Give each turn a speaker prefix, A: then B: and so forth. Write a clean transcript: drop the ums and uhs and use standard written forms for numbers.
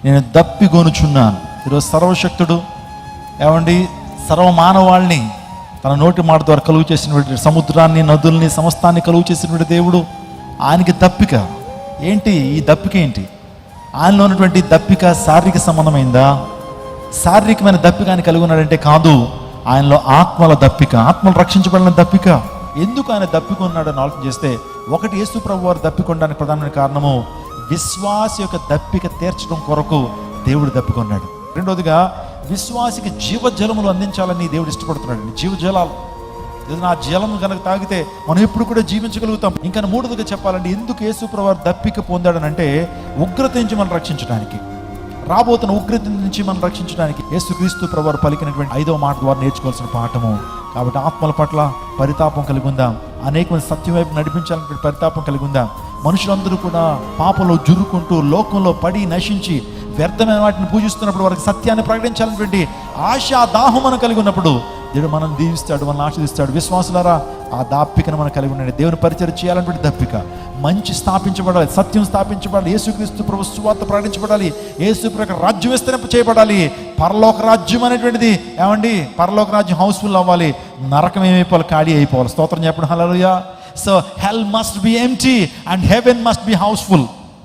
A: నేను దప్పిగొనుచున్నాను. ఈరోజు సర్వశక్తుడు ఏమండి సర్వమానవాళ్ళని తన నోటి మాట ద్వారా కలుగు చేసినటువంటి సముద్రాన్ని, నదుల్ని, సమస్తాన్ని కలుగు చేసినటువంటి దేవుడు, ఆయనకి దప్పిక ఏంటి? ఈ దప్పిక ఏంటి? ఆయనలో ఉన్నటువంటి దప్పిక శారీరక సంబంధమైందా? శారీరకమైన దప్పిక ఆయన కలిగి ఉన్నాడంటే కాదు. ఆయనలో ఆత్మల దప్పిక, ఆత్మలు రక్షించబడిన దప్పిక. ఎందుకు ఆయన దప్పిక ఉన్నాడని ఆలోచన చేస్తే, ఒకటి యేసు ప్రభు వారు దప్పికొనడానికి ప్రధానమైన కారణము విశ్వాస యొక్క దప్పిక తీర్చడం కొరకు దేవుడు దప్పికొన్నాడు. రెండోదిగా విశ్వాసికి జీవజలములు అందించాలని దేవుడు ఇష్టపడుతున్నాడు. జీవజలాలు, ఏదైనా ఆ జలం కనుక తాగితే మనం ఎప్పుడు కూడా జీవించగలుగుతాం. ఇంకా మూడోదిగా చెప్పాలంటే, ఎందుకు యేసు ప్రభు వారు దప్పిక పొందాడనంటే ఉగ్రత నుంచి మనం రక్షించడానికి, రాబోతున్న ఉగ్రత నుంచి మనం రక్షించడానికి యేసుక్రీస్తు ప్రభు వారు పలికినటువంటి 5వ మాట ద్వారా నేర్చుకోవాల్సిన పాఠము. కాబట్టి ఆత్మల పట్ల పరితాపం కలిగి ఉందాం. అనేక మంది సత్యం వైపు నడిపించాలనే పరితాపం కలిగి ఉందాం. మనుషులందరూ కూడా పాపంలో జురుకుంటూ లోకంలో పడి నశించి వ్యర్థమైన వాటిని పూజిస్తున్నప్పుడు వారికి సత్యాన్ని ప్రకటించాలనేటువంటి ఆశ, దాహం మనం కలిగి ఉన్నప్పుడు దేవుడు మనం దీవిస్తాడు, మనల్ని ఆశీర్దిస్తాడు. విశ్వాసులారా, ఆ దప్పికను మనం కలిగి ఉండండి. దేవుని పరిచయం చేయాలన్నటువంటి దప్పిక, మంచి స్థాపించబడాలి, సత్యం స్థాపించబడాలి, యేసుక్రీస్తు ప్రభు సువార్త ప్రకటించబడాలి, యేసు ప్రభు రాజ్యం విస్తరింప చేయబడాలి. పరలోక రాజ్యం అనేటువంటిది ఏమండి, పరలోక రాజ్యం హౌస్ఫుల్ అవ్వాలి, నరకం ఏమైపోవాలి, ఖాళీ అయిపోవాలి. స్తోత్రం చెప్పండి, hallelujah. So hell must be empty and heaven must be houseful.